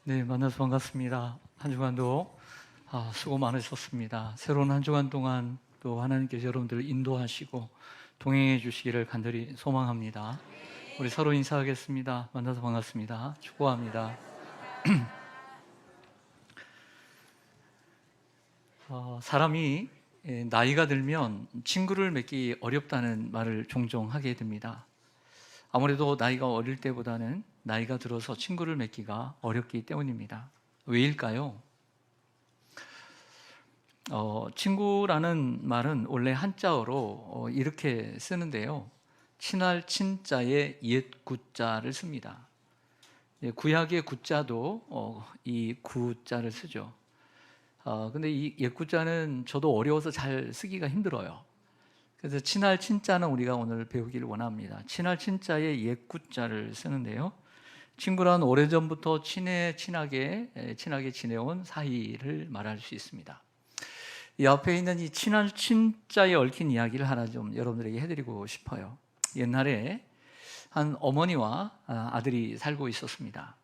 네, 만나서 반갑습니다. 한 주간도 수고 많으셨습니다. 새로운 한 주간 동안 또 하나님께서 여러분들을 인도하시고 동행해 주시기를 간절히 소망합니다. 우리 서로 인사하겠습니다. 만나서 반갑습니다. 축복합니다. 사람이 나이가 들면 친구를 맺기 어렵다는 말을 종종 하게 됩니다. 아무래도 나이가 어릴 때보다는 나이가 들어서 친구를 맺기가 어렵기 때문입니다. 왜일까요? 친구라는 말은 원래 한자어로 이렇게 쓰는데요. 친할 친자에 옛 구자를 씁니다. 구약의 구자도 이 구자를 쓰죠. 근데 이 옛 구자는 저도 어려워서 잘 쓰기가 힘들어요. 그래서 친할 친자는 우리가 오늘 배우기를 원합니다. 친할 친자에 옛 구자를 쓰는데요. 친구란 오래전부터 친하게 지내온 사이를 말할 수 있습니다. 이 앞에 있는 이 친한 친자에 얽힌 이야기를 하나 좀 여러분들에게 해드리고 싶어요. 옛날에 한 어머니와 아들이 살고 있었습니다.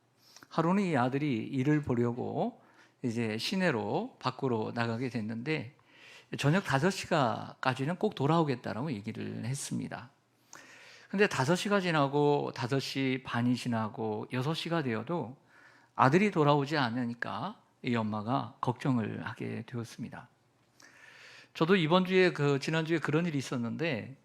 하루는 이 아들이 일을 보려고 이제 시내로 밖으로 나가게 됐는데 저녁 5시까지는 꼭 돌아오겠다라고 얘기를 했습니다. 근데 5시가 지나고 5시 반이 지나고 6시가 되어도 아들이 돌아오지 않으니까 이 엄마가 걱정을 하게 되었습니다. 저도 지난주에 그런 일이 있었는데,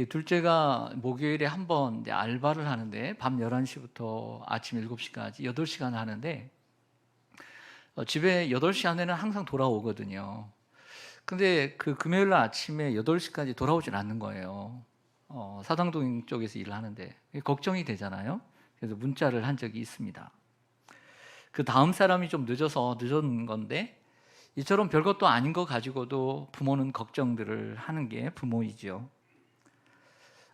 둘째가 목요일에 한 번 알바를 하는데, 밤 11시부터 아침 7시까지 8시간 하는데, 집에 8시 안에는 항상 돌아오거든요. 근데 그 금요일 날 아침에 8시까지 돌아오질 않는 거예요. 사당동 쪽에서 일을 하는데, 걱정이 되잖아요. 그래서 문자를 한 적이 있습니다. 그 다음 사람이 좀 늦은 건데, 이처럼 별것도 아닌 거 가지고도 부모는 걱정들을 하는 게 부모이죠.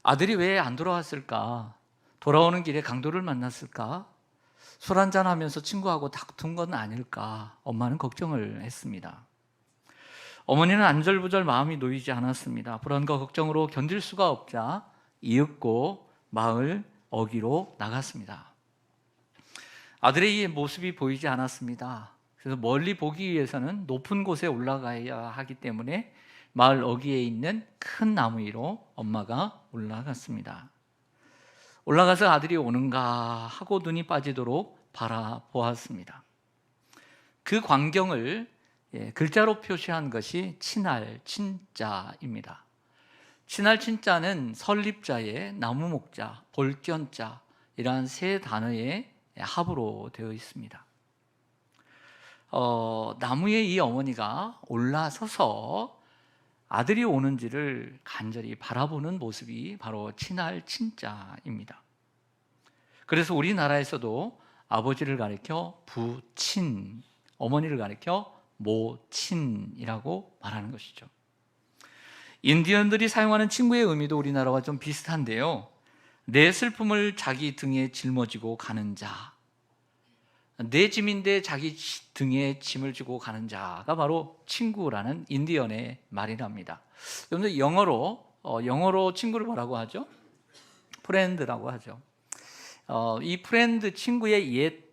아들이 왜 안 돌아왔을까? 돌아오는 길에 강도를 만났을까? 술 한잔 하면서 친구하고 다툰 건 아닐까? 엄마는 걱정을 했습니다. 어머니는 안절부절 마음이 놓이지 않았습니다. 불안과 걱정으로 견딜 수가 없자 이윽고 마을 어귀로 나갔습니다. 아들의 이 모습이 보이지 않았습니다. 그래서 멀리 보기 위해서는 높은 곳에 올라가야 하기 때문에 마을 어귀에 있는 큰 나무 위로 엄마가 올라갔습니다. 올라가서 아들이 오는가 하고 눈이 빠지도록 바라보았습니다. 그 광경을 글자로 표시한 것이 친할 친자입니다. 친할 친자는 설립자의 나무 목자, 볼견자 이러한 세 단어의 합으로 되어 있습니다. 나무에 이 어머니가 올라서서 아들이 오는지를 간절히 바라보는 모습이 바로 친할 친자입니다. 그래서 우리나라에서도 아버지를 가리켜 부친, 어머니를 가리켜 모친이라고 말하는 것이죠. 인디언들이 사용하는 친구의 의미도 우리나라와 좀 비슷한데요. 내 슬픔을 자기 등에 짊어지고 가는 자, 내 짐인데 자기 등에 짐을 지고 가는 자가 바로 친구라는 인디언의 말이랍니다. 여러분들 영어로 친구를 뭐라고 하죠? 프렌드라고 하죠. 이 프렌드 친구의 옛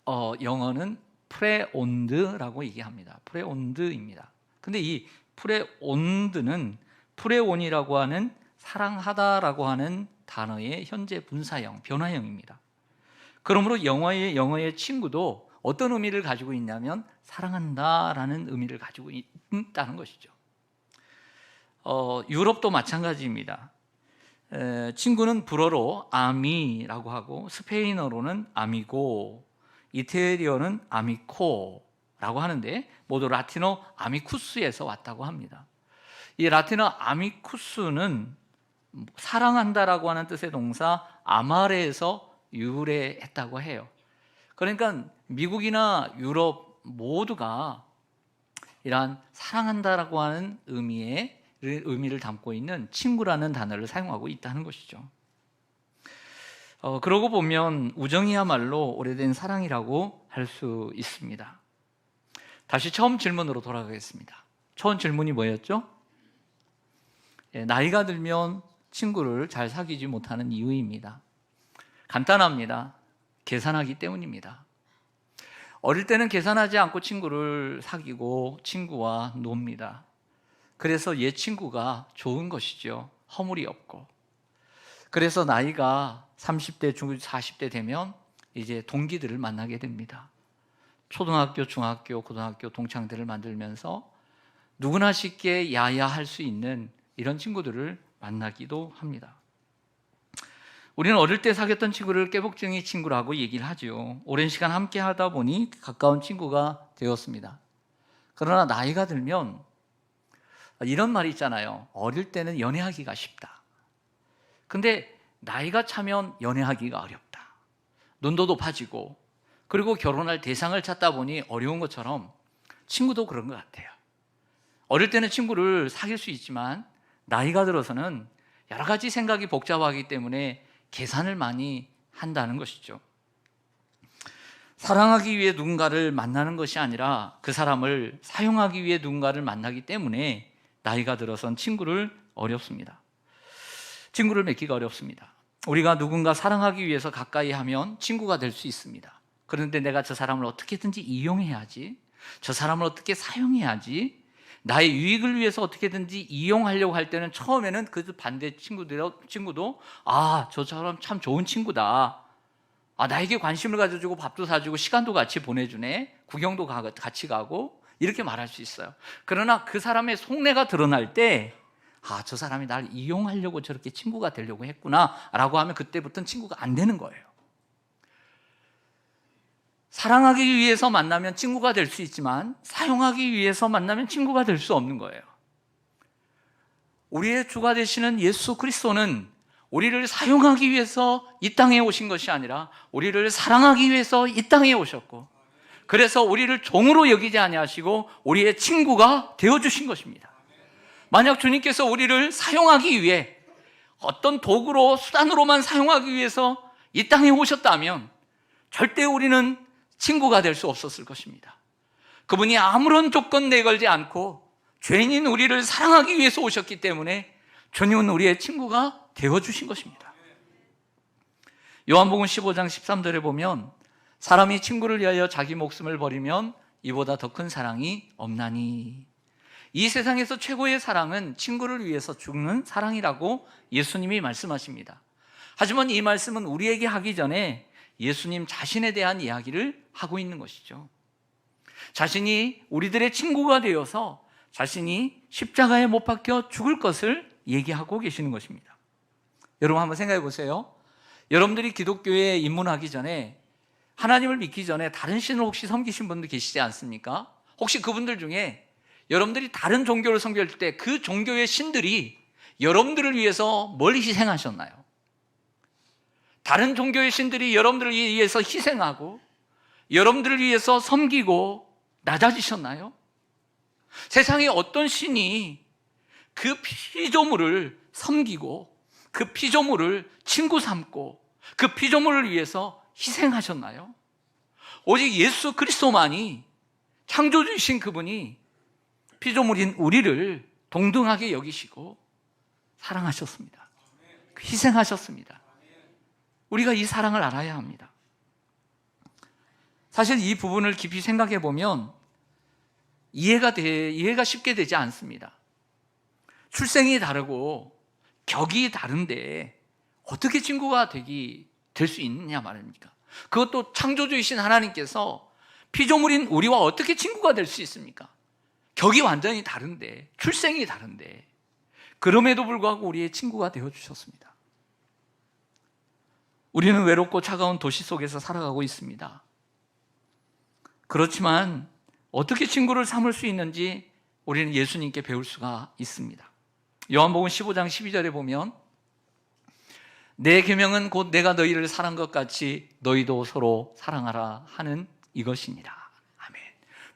영어는 프레온드라고 얘기합니다. 프레온드입니다. 근데 이 프레온드는 프레온이라고 하는 사랑하다라고 하는 단어의 현재 분사형, 변화형입니다. 그러므로 영어의 친구도 어떤 의미를 가지고 있냐면 사랑한다라는 의미를 가지고 있다는 것이죠. 유럽도 마찬가지입니다. 친구는 불어로 아미라고 하고 스페인어로는 아미고 이태리어는 아미코라고 하는데 모두 라틴어 아미쿠스에서 왔다고 합니다. 이 라틴어 아미쿠스는 사랑한다라고 하는 뜻의 동사 아마레에서 유래했다고 해요. 그러니까 미국이나 유럽 모두가 이러한 사랑한다라고 하는 의미를 담고 있는 친구라는 단어를 사용하고 있다는 것이죠. 그러고 보면 우정이야말로 오래된 사랑이라고 할 수 있습니다. 다시 처음 질문으로 돌아가겠습니다. 처음 질문이 뭐였죠? 나이가 들면 친구를 잘 사귀지 못하는 이유입니다. 간단합니다. 계산하기 때문입니다. 어릴 때는 계산하지 않고 친구를 사귀고 친구와 놉니다. 그래서 옛 친구가 좋은 것이죠. 허물이 없고. 그래서 나이가 30대, 40대 되면 이제 동기들을 만나게 됩니다. 초등학교, 중학교, 고등학교 동창들을 만들면서 누구나 쉽게 야야할 수 있는 이런 친구들을 만나기도 합니다. 우리는 어릴 때 사귀었던 친구를 깨복쟁이 친구라고 얘기를 하죠. 오랜 시간 함께 하다 보니 가까운 친구가 되었습니다. 그러나 나이가 들면 이런 말이 있잖아요. 어릴 때는 연애하기가 쉽다. 근데 나이가 차면 연애하기가 어렵다. 눈도 높아지고 그리고 결혼할 대상을 찾다 보니 어려운 것처럼 친구도 그런 것 같아요. 어릴 때는 친구를 사귈 수 있지만 나이가 들어서는 여러 가지 생각이 복잡하기 때문에 계산을 많이 한다는 것이죠. 사랑하기 위해 누군가를 만나는 것이 아니라 그 사람을 사용하기 위해 누군가를 만나기 때문에 나이가 들어선 친구를 맺기가 어렵습니다. 우리가 누군가 사랑하기 위해서 가까이 하면 친구가 될 수 있습니다. 그런데 내가 저 사람을 어떻게든지 이용해야지, 저 사람을 어떻게 사용해야지, 나의 유익을 위해서 어떻게든지 이용하려고 할 때는 처음에는 그 반대 친구도 저 사람 참 좋은 친구다. 나에게 관심을 가져주고 밥도 사주고 시간도 같이 보내주네. 구경도 같이 가고 이렇게 말할 수 있어요. 그러나 그 사람의 속내가 드러날 때 저 사람이 날 이용하려고 저렇게 친구가 되려고 했구나 라고 하면 그때부터는 친구가 안 되는 거예요. 사랑하기 위해서 만나면 친구가 될 수 있지만 사용하기 위해서 만나면 친구가 될 수 없는 거예요. 우리의 주가 되시는 예수 그리스도는 우리를 사용하기 위해서 이 땅에 오신 것이 아니라 우리를 사랑하기 위해서 이 땅에 오셨고, 그래서 우리를 종으로 여기지 아니하시고 우리의 친구가 되어주신 것입니다. 만약 주님께서 우리를 사용하기 위해 어떤 도구로 수단으로만 사용하기 위해서 이 땅에 오셨다면 절대 우리는 친구가 될 수 없었을 것입니다. 그분이 아무런 조건 내걸지 않고 죄인인 우리를 사랑하기 위해서 오셨기 때문에 주님은 우리의 친구가 되어주신 것입니다. 요한복음 15장 13절에 보면 사람이 친구를 위하여 자기 목숨을 버리면 이보다 더 큰 사랑이 없나니, 이 세상에서 최고의 사랑은 친구를 위해서 죽는 사랑이라고 예수님이 말씀하십니다. 하지만 이 말씀은 우리에게 하기 전에 예수님 자신에 대한 이야기를 하고 있는 것이죠. 자신이 우리들의 친구가 되어서 자신이 십자가에 못 박혀 죽을 것을 얘기하고 계시는 것입니다. 여러분 한번 생각해 보세요. 여러분들이 기독교에 입문하기 전에, 하나님을 믿기 전에 다른 신을 혹시 섬기신 분들 계시지 않습니까? 혹시 그분들 중에 여러분들이 다른 종교를 섬길 때 그 종교의 신들이 여러분들을 위해서 뭘 희생하셨나요? 다른 종교의 신들이 여러분들을 위해서 희생하고 여러분들을 위해서 섬기고 낮아지셨나요? 세상에 어떤 신이 그 피조물을 섬기고 그 피조물을 친구 삼고 그 피조물을 위해서 희생하셨나요? 오직 예수 그리스도만이, 창조주이신 그분이 피조물인 우리를 동등하게 여기시고 사랑하셨습니다. 희생하셨습니다. 우리가 이 사랑을 알아야 합니다. 사실 이 부분을 깊이 생각해 보면 이해가 쉽게 되지 않습니다. 출생이 다르고 격이 다른데 어떻게 친구가 될 수 있느냐 말입니까? 그것도 창조주이신 하나님께서 피조물인 우리와 어떻게 친구가 될 수 있습니까? 격이 완전히 다른데, 출생이 다른데, 그럼에도 불구하고 우리의 친구가 되어주셨습니다. 우리는 외롭고 차가운 도시 속에서 살아가고 있습니다. 그렇지만 어떻게 친구를 삼을 수 있는지 우리는 예수님께 배울 수가 있습니다. 요한복음 15장 12절에 보면 내 계명은 곧 내가 너희를 사랑한 것 같이 너희도 서로 사랑하라 하는 이것이니라. 아멘.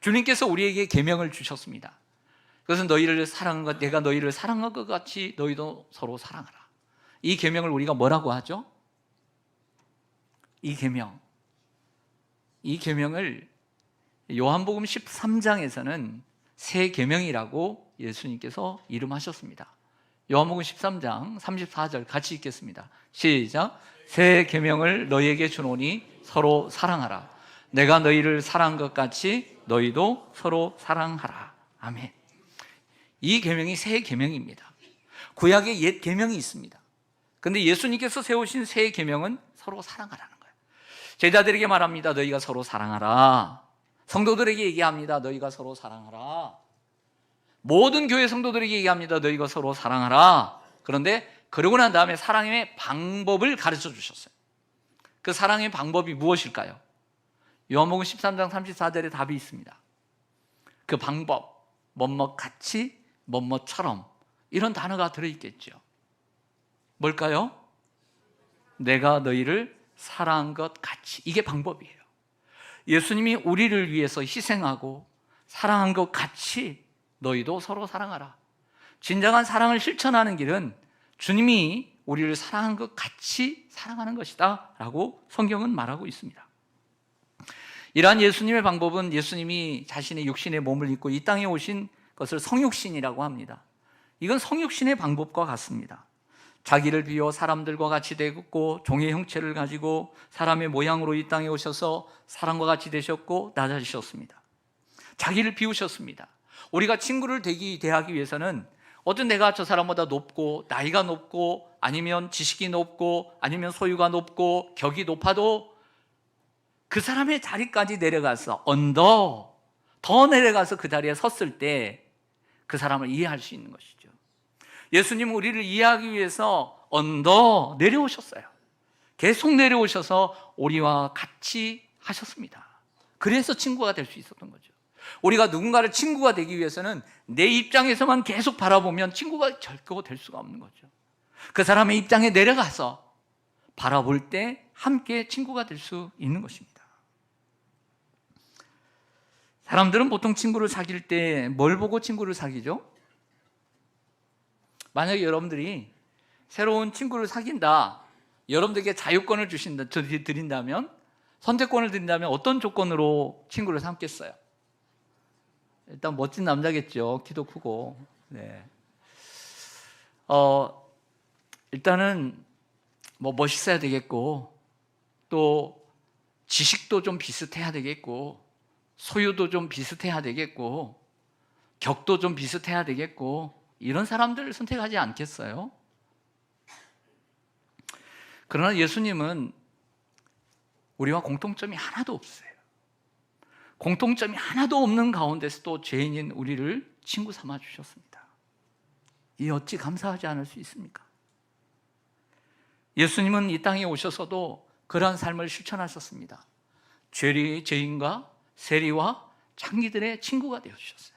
주님께서 우리에게 계명을 주셨습니다. 그것은 내가 너희를 사랑한 것 같이 너희도 서로 사랑하라. 이 계명을 우리가 뭐라고 하죠? 이 계명을 요한복음 13장에서는 새 계명이라고 예수님께서 이름하셨습니다. 요한복음 13장 34절 같이 읽겠습니다. 시작. 새 계명을 너희에게 주노니 서로 사랑하라. 내가 너희를 사랑한 것 같이 너희도 서로 사랑하라. 아멘. 이 계명이 새 계명입니다. 구약에 옛 계명이 있습니다. 그런데 예수님께서 세우신 새 계명은 서로 사랑하라는 거예요. 제자들에게 말합니다. 너희가 서로 사랑하라. 성도들에게 얘기합니다. 너희가 서로 사랑하라. 모든 교회 성도들에게 얘기합니다. 너희가 서로 사랑하라. 그런데 그러고 난 다음에 사랑의 방법을 가르쳐 주셨어요. 그 사랑의 방법이 무엇일까요? 요한복음 13장 34절에 답이 있습니다. 그 방법, 뭐뭐같이, 뭐뭐처럼 이런 단어가 들어있겠죠. 뭘까요? 내가 너희를 사랑한 것 같이. 이게 방법이에요. 예수님이 우리를 위해서 희생하고 사랑한 것 같이 너희도 서로 사랑하라. 진정한 사랑을 실천하는 길은 주님이 우리를 사랑한 것 같이 사랑하는 것이다 라고 성경은 말하고 있습니다. 이러한 예수님의 방법은 예수님이 자신의 육신의 몸을 입고 이 땅에 오신 것을 성육신이라고 합니다. 이건 성육신의 방법과 같습니다. 자기를 비워 사람들과 같이 되고 종의 형체를 가지고 사람의 모양으로 이 땅에 오셔서 사람과 같이 되셨고 낮아지셨습니다. 자기를 비우셨습니다. 우리가 친구를 대하기 위해서는 어떤 내가 저 사람보다 높고 나이가 높고 아니면 지식이 높고 아니면 소유가 높고 격이 높아도 그 사람의 자리까지 내려가서 더 내려가서 그 자리에 섰을 때 그 사람을 이해할 수 있는 것이죠. 예수님은 우리를 이해하기 위해서 내려오셨어요. 계속 내려오셔서 우리와 같이 하셨습니다. 그래서 친구가 될 수 있었던 거죠. 우리가 누군가를 친구가 되기 위해서는 내 입장에서만 계속 바라보면 친구가 결코 될 수가 없는 거죠. 그 사람의 입장에 내려가서 바라볼 때 함께 친구가 될 수 있는 것입니다. 사람들은 보통 친구를 사귈 때 뭘 보고 친구를 사귀죠? 만약에 여러분들이 새로운 친구를 사귄다, 여러분들에게 자유권을 드린다면, 선택권을 드린다면 어떤 조건으로 친구를 삼겠어요? 일단 멋진 남자겠죠. 키도 크고. 네. 일단은 뭐 멋있어야 되겠고, 또 지식도 좀 비슷해야 되겠고, 소유도 좀 비슷해야 되겠고, 격도 좀 비슷해야 되겠고, 이런 사람들을 선택하지 않겠어요? 그러나 예수님은 우리와 공통점이 하나도 없어요. 공통점이 하나도 없는 가운데서도 죄인인 우리를 친구 삼아 주셨습니다. 이 어찌 감사하지 않을 수 있습니까? 예수님은 이 땅에 오셔서도 그러한 삶을 실천하셨습니다. 죄인과 세리와 창기들의 친구가 되어주셨어요.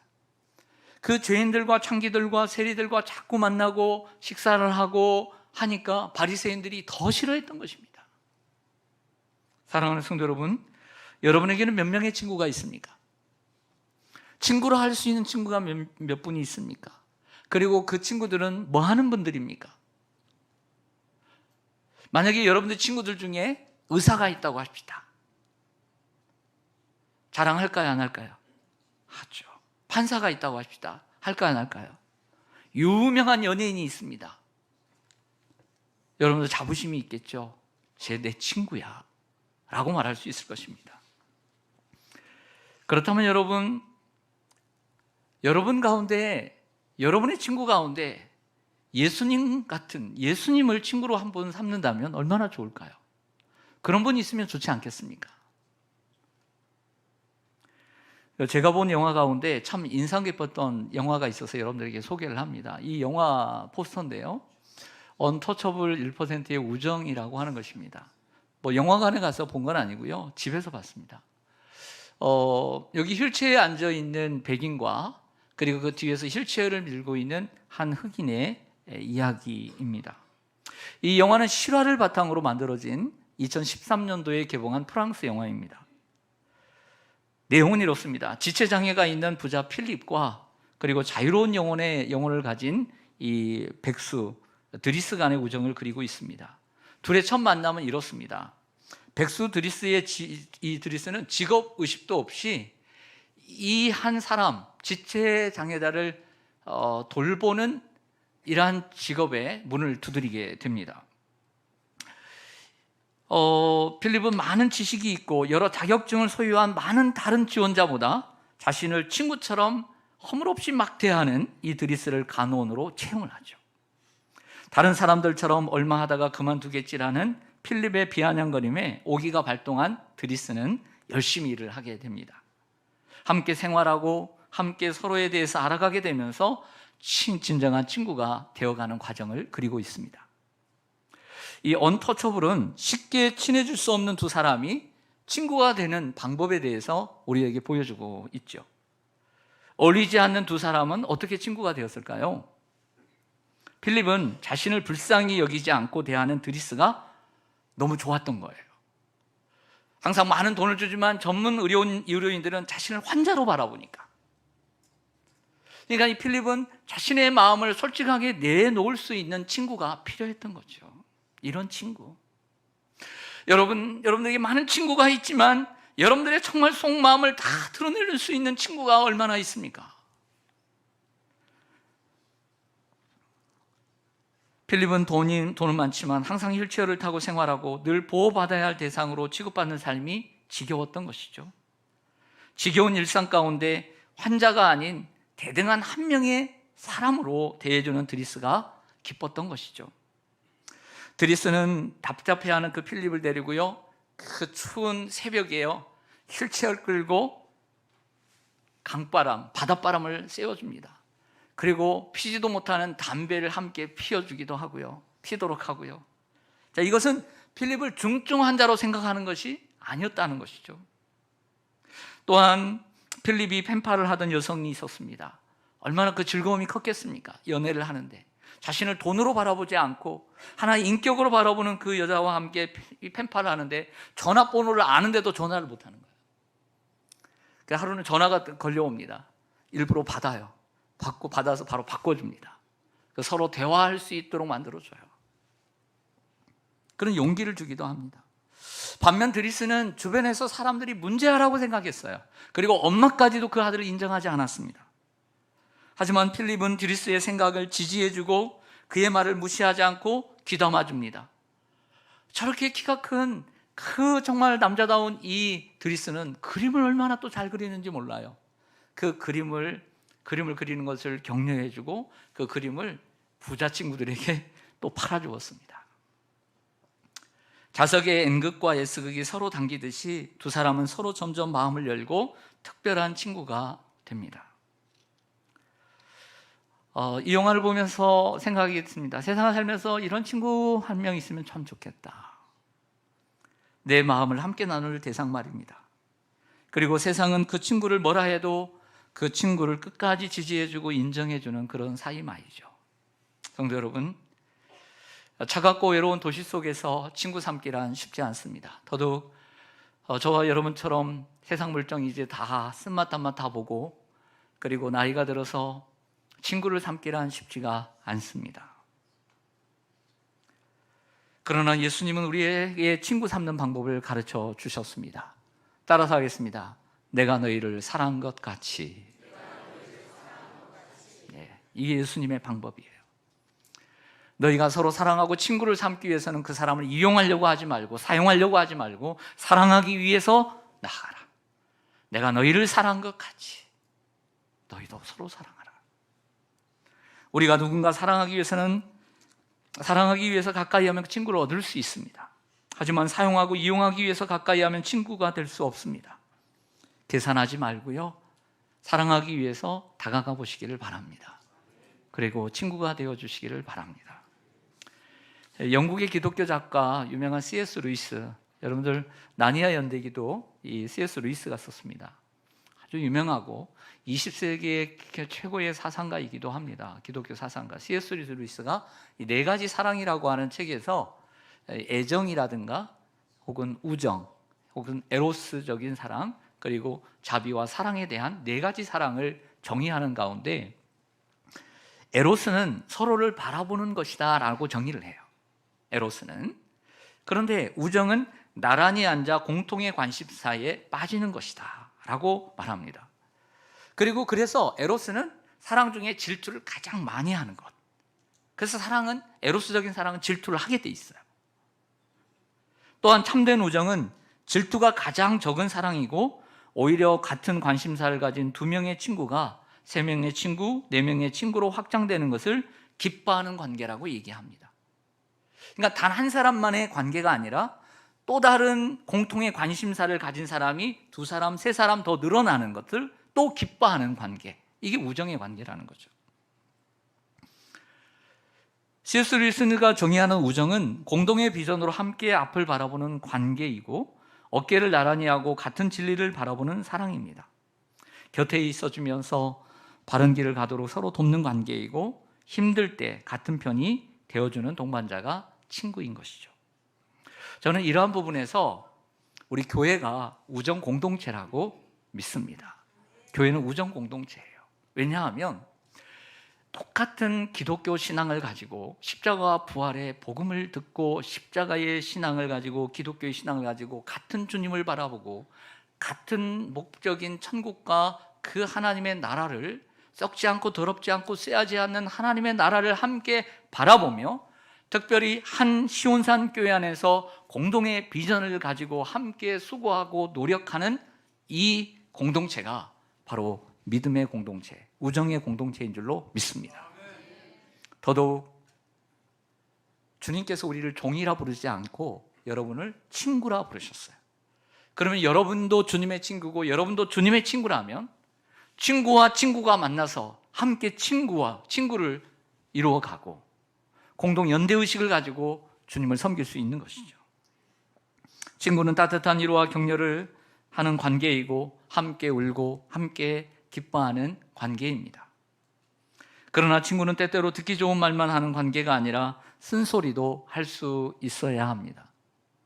그 죄인들과 창기들과 세리들과 자꾸 만나고 식사를 하고 하니까 바리새인들이 더 싫어했던 것입니다. 사랑하는 성도 여러분, 여러분에게는 몇 명의 친구가 있습니까? 친구로 할 수 있는 친구가 몇 분이 있습니까? 그리고 그 친구들은 뭐 하는 분들입니까? 만약에 여러분들 친구들 중에 의사가 있다고 합시다. 자랑할까요, 안 할까요? 하죠. 판사가 있다고 합시다. 할까요, 안 할까요? 유명한 연예인이 있습니다. 여러분들 자부심이 있겠죠. 내 친구야 라고 말할 수 있을 것입니다. 그렇다면 여러분 가운데, 여러분의 친구 가운데 예수님 같은, 예수님을 친구로 한 분 삼는다면 얼마나 좋을까요? 그런 분이 있으면 좋지 않겠습니까? 제가 본 영화 가운데 참 인상 깊었던 영화가 있어서 여러분들에게 소개를 합니다. 이 영화 포스터인데요, 언터처블 1%의 우정이라고 하는 것입니다. 뭐 영화관에 가서 본 건 아니고요, 집에서 봤습니다. 여기 휠체어에 앉아 있는 백인과 그리고 그 뒤에서 휠체어를 밀고 있는 한 흑인의 이야기입니다. 이 영화는 실화를 바탕으로 만들어진 2013년도에 개봉한 프랑스 영화입니다. 내용은 이렇습니다. 지체장애가 있는 부자 필립과 그리고 자유로운 영혼을 가진 이 백수 드리스 간의 우정을 그리고 있습니다. 둘의 첫 만남은 이렇습니다. 백수 드리스의 이 드리스는 직업 의식도 없이 이 한 사람, 지체장애자를 돌보는 이러한 직업에 문을 두드리게 됩니다. 필립은 많은 지식이 있고 여러 자격증을 소유한 많은 다른 지원자보다 자신을 친구처럼 허물없이 막 대하는 이 드리스를 간호원으로 채용을 하죠. 다른 사람들처럼 얼마 하다가 그만두겠지라는 필립의 비아냥거림에 오기가 발동한 드리스는 열심히 일을 하게 됩니다. 함께 생활하고 함께 서로에 대해서 알아가게 되면서 진정한 친구가 되어가는 과정을 그리고 있습니다. 이 언터처블은 쉽게 친해질 수 없는 두 사람이 친구가 되는 방법에 대해서 우리에게 보여주고 있죠. 어울리지 않는 두 사람은 어떻게 친구가 되었을까요? 필립은 자신을 불쌍히 여기지 않고 대하는 드리스가 너무 좋았던 거예요. 항상 많은 돈을 주지만 전문 의료인들은 자신을 환자로 바라보니까. 그러니까 이 필립은 자신의 마음을 솔직하게 내놓을 수 있는 친구가 필요했던 거죠. 이런 친구. 여러분들에게 많은 친구가 있지만 여러분들의 정말 속마음을 다 드러낼 수 있는 친구가 얼마나 있습니까? 필립은 돈은 많지만 항상 휠체어를 타고 생활하고 늘 보호받아야 할 대상으로 취급받는 삶이 지겨웠던 것이죠. 지겨운 일상 가운데 환자가 아닌 대등한 한 명의 사람으로 대해주는 드리스가 기뻤던 것이죠. 드리스는 답답해하는 그 필립을 데리고요, 그 추운 새벽에요, 휠체어를 끌고 강바람, 바닷바람을 쐬어줍니다. 그리고 피지도 못하는 담배를 함께 피워주기도 하고요, 피도록 하고요. 자, 이것은 필립을 중증 환자로 생각하는 것이 아니었다는 것이죠. 또한 필립이 펜팔을 하던 여성이 있었습니다. 얼마나 그 즐거움이 컸겠습니까? 연애를 하는데 자신을 돈으로 바라보지 않고 하나의 인격으로 바라보는 그 여자와 함께 펜팔을 하는데 전화번호를 아는데도 전화를 못하는 거예요. 그러니까 하루는 전화가 걸려옵니다. 일부러 받아요. 받아서 바로 바꿔줍니다. 서로 대화할 수 있도록 만들어줘요. 그런 용기를 주기도 합니다. 반면 드리스는 주변에서 사람들이 문제아라고 생각했어요. 그리고 엄마까지도 그 아들을 인정하지 않았습니다. 하지만 필립은 드리스의 생각을 지지해주고 그의 말을 무시하지 않고 귀담아줍니다. 저렇게 키가 큰 그 정말 남자다운 이 드리스는 그림을 얼마나 또 잘 그리는지 몰라요. 그 그림을 그리는 것을 격려해주고 그 그림을 부자 친구들에게 또 팔아주었습니다. 자석의 N극과 S극이 서로 당기듯이 두 사람은 서로 점점 마음을 열고 특별한 친구가 됩니다. 이 영화를 보면서 생각이 듭니다. 세상을 살면서 이런 친구 한 명 있으면 참 좋겠다. 내 마음을 함께 나눌 대상 말입니다. 그리고 세상은 그 친구를 뭐라 해도 그 친구를 끝까지 지지해주고 인정해주는 그런 사이 말이죠. 성도 여러분, 차갑고 외로운 도시 속에서 친구 삼기란 쉽지 않습니다. 더더욱 저와 여러분처럼 세상 물정이 이제 다 쓴맛 단맛 다 보고 그리고 나이가 들어서 친구를 삼기란 쉽지가 않습니다. 그러나 예수님은 우리에게 친구 삼는 방법을 가르쳐 주셨습니다. 따라서 하겠습니다. 내가 너희를 사랑한 것 같이. 네, 이게 예수님의 방법이에요. 너희가 서로 사랑하고 친구를 삼기 위해서는 그 사람을 이용하려고 하지 말고 사용하려고 하지 말고 사랑하기 위해서 나아가라. 내가 너희를 사랑한 것 같이 너희도 서로 사랑하라. 우리가 누군가 사랑하기 위해서 가까이 하면 친구를 얻을 수 있습니다. 하지만 사용하고 이용하기 위해서 가까이 하면 친구가 될 수 없습니다. 계산하지 말고요, 사랑하기 위해서 다가가 보시기를 바랍니다. 그리고 친구가 되어 주시기를 바랍니다. 영국의 기독교 작가 유명한 C.S. 루이스, 여러분들 나니아 연대기도 이 C.S. 루이스가 썼습니다. 아주 유명하고 20세기의 최고의 사상가이기도 합니다. 기독교 사상가 C.S. 루이스가 이 네 가지 사랑이라고 하는 책에서 애정이라든가 혹은 우정 혹은 에로스적인 사랑 그리고 자비와 사랑에 대한 네 가지 사랑을 정의하는 가운데 에로스는 서로를 바라보는 것이다 라고 정의를 해요. 에로스는. 그런데 우정은 나란히 앉아 공통의 관심사에 빠지는 것이다 라고 말합니다. 그리고 그래서 에로스는 사랑 중에 질투를 가장 많이 하는 것. 그래서 에로스적인 사랑은 질투를 하게 돼 있어요. 또한 참된 우정은 질투가 가장 적은 사랑이고, 오히려 같은 관심사를 가진 두 명의 친구가 세 명의 친구, 네 명의 친구로 확장되는 것을 기뻐하는 관계라고 얘기합니다. 그러니까 단 한 사람만의 관계가 아니라 또 다른 공통의 관심사를 가진 사람이 두 사람, 세 사람 더 늘어나는 것을 또 기뻐하는 관계, 이게 우정의 관계라는 거죠. C.S. 루이스가 정의하는 우정은 공동의 비전으로 함께 앞을 바라보는 관계이고, 어깨를 나란히 하고 같은 진리를 바라보는 사랑입니다. 곁에 있어주면서 바른 길을 가도록 서로 돕는 관계이고, 힘들 때 같은 편이 되어주는 동반자가 친구인 것이죠. 저는 이러한 부분에서 우리 교회가 우정 공동체라고 믿습니다. 교회는 우정 공동체예요. 왜냐하면 똑같은 기독교 신앙을 가지고, 십자가와 부활의 복음을 듣고 십자가의 신앙을 가지고, 기독교의 신앙을 가지고 같은 주님을 바라보고 같은 목적인 천국과 그 하나님의 나라를, 썩지 않고 더럽지 않고 쎄하지 않는 하나님의 나라를 함께 바라보며, 특별히 한 시온산 교회 안에서 공동의 비전을 가지고 함께 수고하고 노력하는 이 공동체가 바로 믿음의 공동체, 우정의 공동체인 줄로 믿습니다. 더더욱 주님께서 우리를 종이라 부르지 않고 여러분을 친구라 부르셨어요. 그러면 여러분도 주님의 친구고 여러분도 주님의 친구라면, 친구와 친구가 만나서 함께 친구를 이루어가고 공동 연대의식을 가지고 주님을 섬길 수 있는 것이죠. 친구는 따뜻한 위로와 격려를 하는 관계이고, 함께 울고 함께 기뻐하는 관계입니다. 그러나 친구는 때때로 듣기 좋은 말만 하는 관계가 아니라 쓴소리도 할 수 있어야 합니다.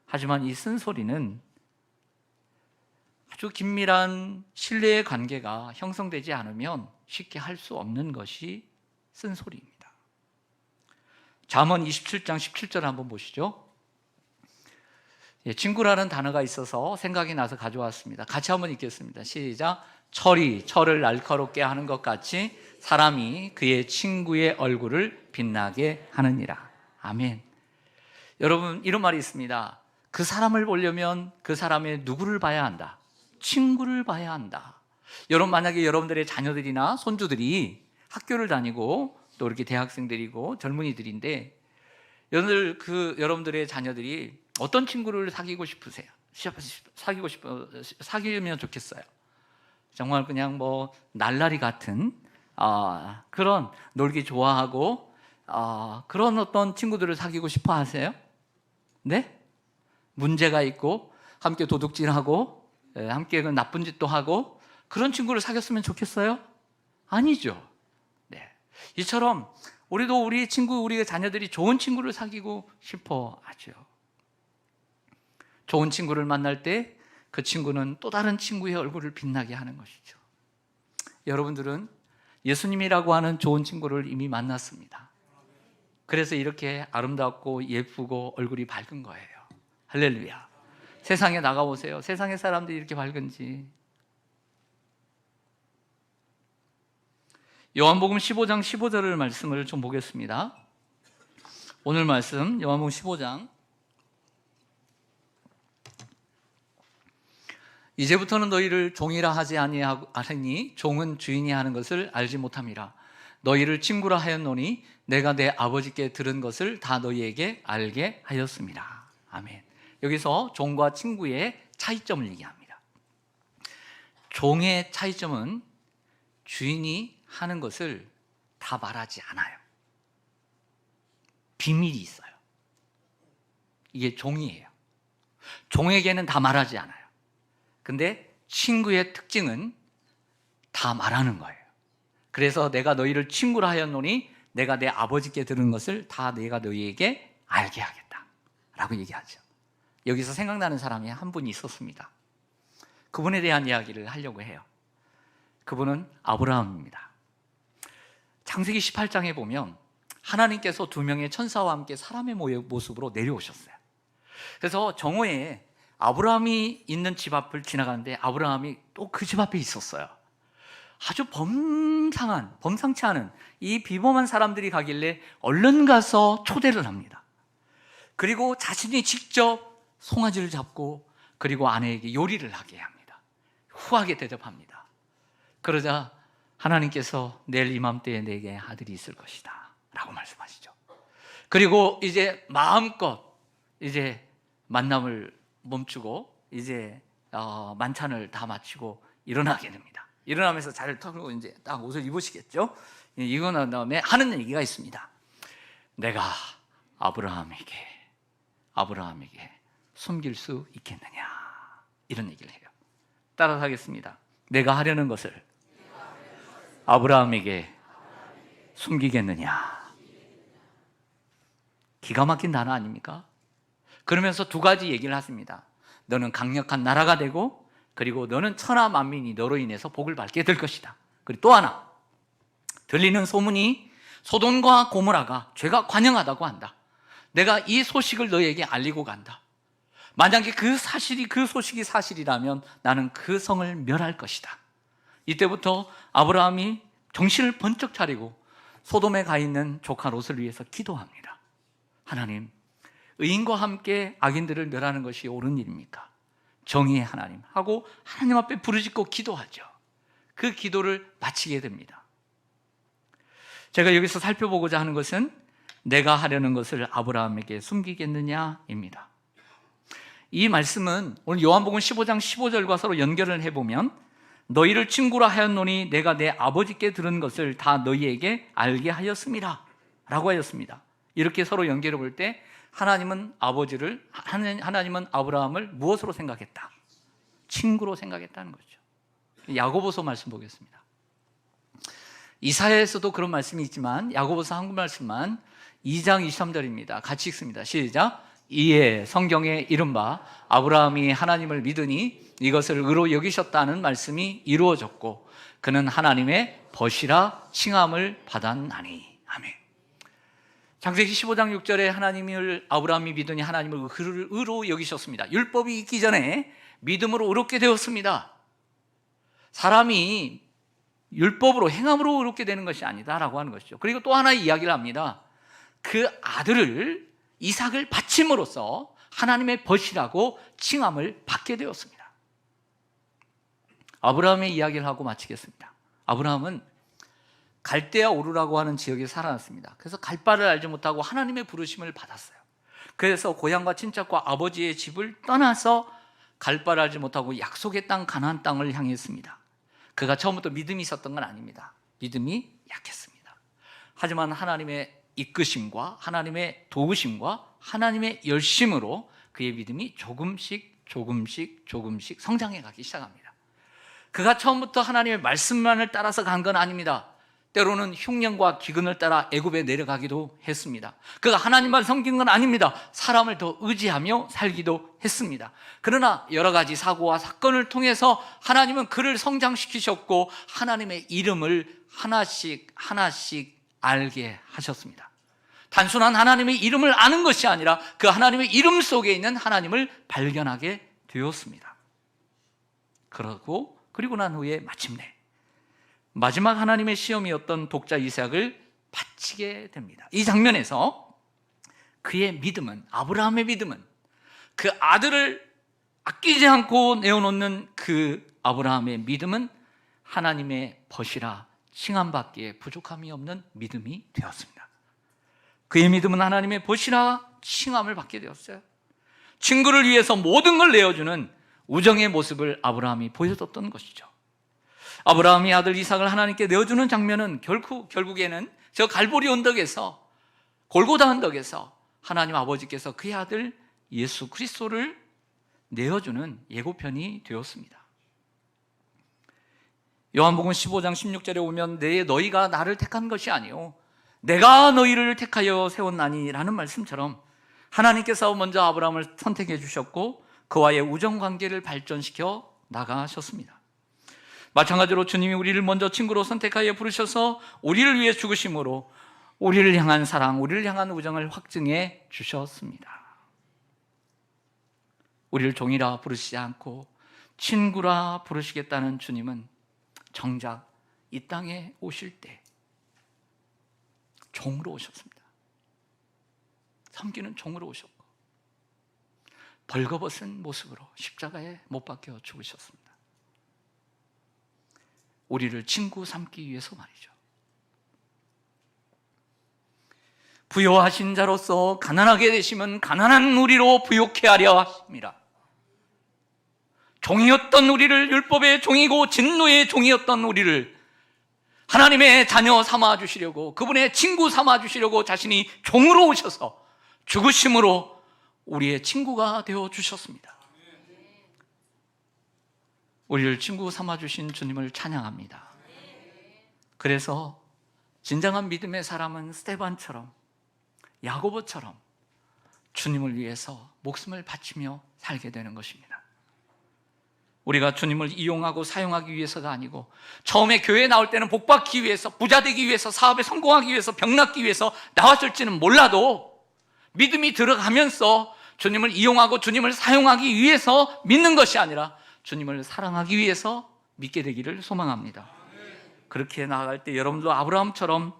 하지만 이 쓴소리는 아주 긴밀한 신뢰의 관계가 형성되지 않으면 쉽게 할 수 없는 것이 쓴소리입니다. 잠언 27장 17절 한번 보시죠. 친구라는 단어가 있어서 생각이 나서 가져왔습니다. 같이 한번 읽겠습니다. 시작. 철이 철을 날카롭게 하는 것 같이 사람이 그의 친구의 얼굴을 빛나게 하느니라. 아멘. 여러분, 이런 말이 있습니다. 그 사람을 보려면 그 사람의 누구를 봐야 한다? 친구를 봐야 한다. 여러분, 만약에 여러분들의 자녀들이나 손주들이 학교를 다니고 또 이렇게 대학생들이고 젊은이들인데, 여러분들의 자녀들이 어떤 친구를 사귀고 싶으세요? 사귀면 좋겠어요. 정말 그냥 뭐 날라리 같은 그런, 놀기 좋아하고 그런 어떤 친구들을 사귀고 싶어 하세요? 네? 문제가 있고 함께 도둑질하고 함께 나쁜 짓도 하고 그런 친구를 사귀었으면 좋겠어요? 아니죠. 네. 이처럼 우리도 우리 자녀들이 좋은 친구를 사귀고 싶어 하죠. 좋은 친구를 만날 때 그 친구는 또 다른 친구의 얼굴을 빛나게 하는 것이죠. 여러분들은 예수님이라고 하는 좋은 친구를 이미 만났습니다. 그래서 이렇게 아름답고 예쁘고 얼굴이 밝은 거예요. 할렐루야. 세상에 나가보세요. 세상의 사람들이 이렇게 밝은지. 요한복음 15장 15절을 말씀을 좀 보겠습니다. 오늘 말씀 요한복음 15장. 이제부터는 너희를 종이라 하지 아니하니 종은 주인이 하는 것을 알지 못함이라. 너희를 친구라 하였노니 내가 내 아버지께 들은 것을 다 너희에게 알게 하였습니다. 아멘. 여기서 종과 친구의 차이점을 얘기합니다. 종의 차이점은 주인이 하는 것을 다 말하지 않아요. 비밀이 있어요. 이게 종이에요. 종에게는 다 말하지 않아요. 근데 친구의 특징은 다 말하는 거예요. 그래서 내가 너희를 친구라 하였노니 내가 내 아버지께 들은 것을 다 내가 너희에게 알게 하겠다 라고 얘기하죠. 여기서 생각나는 사람이 한 분이 있었습니다. 그분에 대한 이야기를 하려고 해요. 그분은 아브라함입니다. 창세기 18장에 보면 하나님께서 두 명의 천사와 함께 사람의 모습으로 내려오셨어요. 그래서 정오에 아브라함이 있는 집 앞을 지나가는데 아브라함이 또 그 집 앞에 있었어요. 아주 범상치 않은 이 비범한 사람들이 가길래 얼른 가서 초대를 합니다. 그리고 자신이 직접 송아지를 잡고 그리고 아내에게 요리를 하게 합니다. 후하게 대접합니다. 그러자 하나님께서 내일 이맘때에 내게 아들이 있을 것이다 라고 말씀하시죠. 그리고 이제 마음껏 이제 만남을 멈추고 이제 만찬을 다 마치고 일어나게 됩니다. 일어나면서 자리를 털고 이제 딱 옷을 입으시겠죠. 이거 난 다음에 하는 얘기가 있습니다. 내가 아브라함에게 숨길 수 있겠느냐, 이런 얘기를 해요. 따라서 하겠습니다. 내가 하려는 것을 아브라함에게 숨기겠느냐. 기가 막힌 단어 아닙니까? 그러면서 두 가지 얘기를 하십니다. 너는 강력한 나라가 되고, 그리고 너는 천하 만민이 너로 인해서 복을 받게 될 것이다. 그리고 또 하나, 들리는 소문이 소돔과 고모라가 죄가 관영하다고 한다. 내가 이 소식을 너에게 알리고 간다. 만약에 그 소식이 사실이라면 나는 그 성을 멸할 것이다. 이때부터 아브라함이 정신을 번쩍 차리고 소돔에 가 있는 조카 롯을 위해서 기도합니다. 하나님, 의인과 함께 악인들을 멸하는 것이 옳은 일입니까? 정의의 하나님 하고 하나님 앞에 부르짖고 기도하죠. 그 기도를 마치게 됩니다. 제가 여기서 살펴보고자 하는 것은 내가 하려는 것을 아브라함에게 숨기겠느냐입니다. 이 말씀은 오늘 요한복음 15장 15절과 서로 연결을 해보면 너희를 친구라 하였노니 내가 내 아버지께 들은 것을 다 너희에게 알게 하였음이라 라고 하였습니다. 이렇게 서로 연결해 볼 때 하나님은 아브라함을 무엇으로 생각했다? 친구로 생각했다는 거죠. 야고보서 말씀 보겠습니다. 이사야에서도 그런 말씀이 있지만 야고보서 한국 말씀만 2장 23절입니다. 같이 읽습니다. 시작. 이에 성경에 이른바 아브라함이 하나님을 믿으니 이것을 의로 여기셨다는 말씀이 이루어졌고 그는 하나님의 벗이라 칭함을 받았나니. 아멘. 창세기 15장 6절에 아브라함이 믿으니 하나님을 의로 여기셨습니다. 율법이 있기 전에 믿음으로 의롭게 되었습니다. 사람이 율법으로 행함으로 의롭게 되는 것이 아니다라고 하는 것이죠. 그리고 또 하나 이야기를 합니다. 그 아들을 이삭을 바침으로써 하나님의 벗이라고 칭함을 받게 되었습니다. 아브라함의 이야기를 하고 마치겠습니다. 아브라함은 갈대아 우르라고 하는 지역에 살아났습니다. 그래서 갈 바를 알지 못하고 하나님의 부르심을 받았어요. 그래서 고향과 친척과 아버지의 집을 떠나서 갈 바를 알지 못하고 약속의 땅 가나안 땅을 향했습니다. 그가 처음부터 믿음이 있었던 건 아닙니다. 믿음이 약했습니다. 하지만 하나님의 이끄심과 하나님의 도우심과 하나님의 열심으로 그의 믿음이 조금씩 성장해 가기 시작합니다. 그가 처음부터 하나님의 말씀만을 따라서 간 건 아닙니다. 때로는 흉년과 기근을 따라 애굽에 내려가기도 했습니다. 그가 하나님만 섬긴 건 아닙니다. 사람을 더 의지하며 살기도 했습니다. 그러나 여러 가지 사고와 사건을 통해서 하나님은 그를 성장시키셨고 하나님의 이름을 하나씩 알게 하셨습니다. 단순한 하나님의 이름을 아는 것이 아니라 그 하나님의 이름 속에 있는 하나님을 발견하게 되었습니다. 그리고 난 후에 마침내 마지막 하나님의 시험이었던 독자 이삭을 바치게 됩니다. 이 장면에서 그의 믿음은, 아브라함의 믿음은, 그 아들을 아끼지 않고 내어놓는 그 아브라함의 믿음은 하나님의 벗이라 칭함받기에 부족함이 없는 믿음이 되었습니다. 그의 믿음은 하나님의 벗이라 칭함을 받게 되었어요. 친구를 위해서 모든 걸 내어주는 우정의 모습을 아브라함이 보여줬던 것이죠. 아브라함이 아들 이삭을 하나님께 내어주는 장면은 결국에는 저 갈보리 언덕에서, 골고다 언덕에서 하나님 아버지께서 그의 아들 예수 그리스도를 내어주는 예고편이 되었습니다. 요한복음 15장 16절에 오면 너희가 나를 택한 것이 아니요 내가 너희를 택하여 세웠나니 라는 말씀처럼 하나님께서 먼저 아브라함을 선택해 주셨고 그와의 우정관계를 발전시켜 나가셨습니다. 마찬가지로 주님이 우리를 먼저 친구로 선택하여 부르셔서 우리를 위해 죽으심으로 우리를 향한 사랑, 우리를 향한 우정을 확증해 주셨습니다. 우리를 종이라 부르시지 않고 친구라 부르시겠다는 주님은 정작 이 땅에 오실 때 종으로 오셨습니다. 섬기는 종으로 오셨고 벌거벗은 모습으로 십자가에 못 박혀 죽으셨습니다. 우리를 친구 삼기 위해서 말이죠. 부요하신 자로서 가난하게 되시면 가난한 우리로 부요케 하려 하십니다. 종이었던 우리를, 율법의 종이고 진노의 종이었던 우리를 하나님의 자녀 삼아 주시려고, 그분의 친구 삼아 주시려고 자신이 종으로 오셔서 죽으심으로 우리의 친구가 되어 주셨습니다. 우리를 친구 삼아 주신 주님을 찬양합니다. 그래서 진정한 믿음의 사람은 스데반처럼, 야고보처럼 주님을 위해서 목숨을 바치며 살게 되는 것입니다. 우리가 주님을 이용하고 사용하기 위해서가 아니고, 처음에 교회에 나올 때는 복받기 위해서, 부자 되기 위해서, 사업에 성공하기 위해서, 병 낫기 위해서 나왔을지는 몰라도 믿음이 들어가면서 주님을 이용하고 주님을 사용하기 위해서 믿는 것이 아니라 주님을 사랑하기 위해서 믿게 되기를 소망합니다. 그렇게 나아갈 때 여러분도 아브라함처럼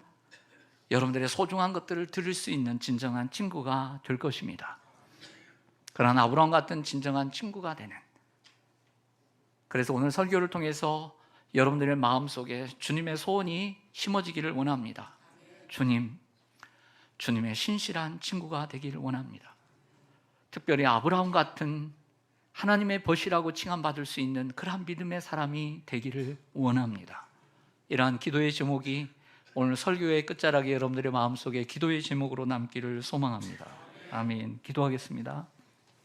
여러분들의 소중한 것들을 들을 수 있는 진정한 친구가 될 것입니다. 그러한 아브라함 같은 진정한 친구가 되는, 그래서 오늘 설교를 통해서 여러분들의 마음속에 주님의 소원이 심어지기를 원합니다. 주님의 신실한 친구가 되기를 원합니다. 특별히 아브라함 같은 하나님의 벗이라고 칭함받을 수 있는 그러한 믿음의 사람이 되기를 원합니다. 이러한 기도의 제목이 오늘 설교의 끝자락에 여러분들의 마음속에 기도의 제목으로 남기를 소망합니다. 아멘. 기도하겠습니다.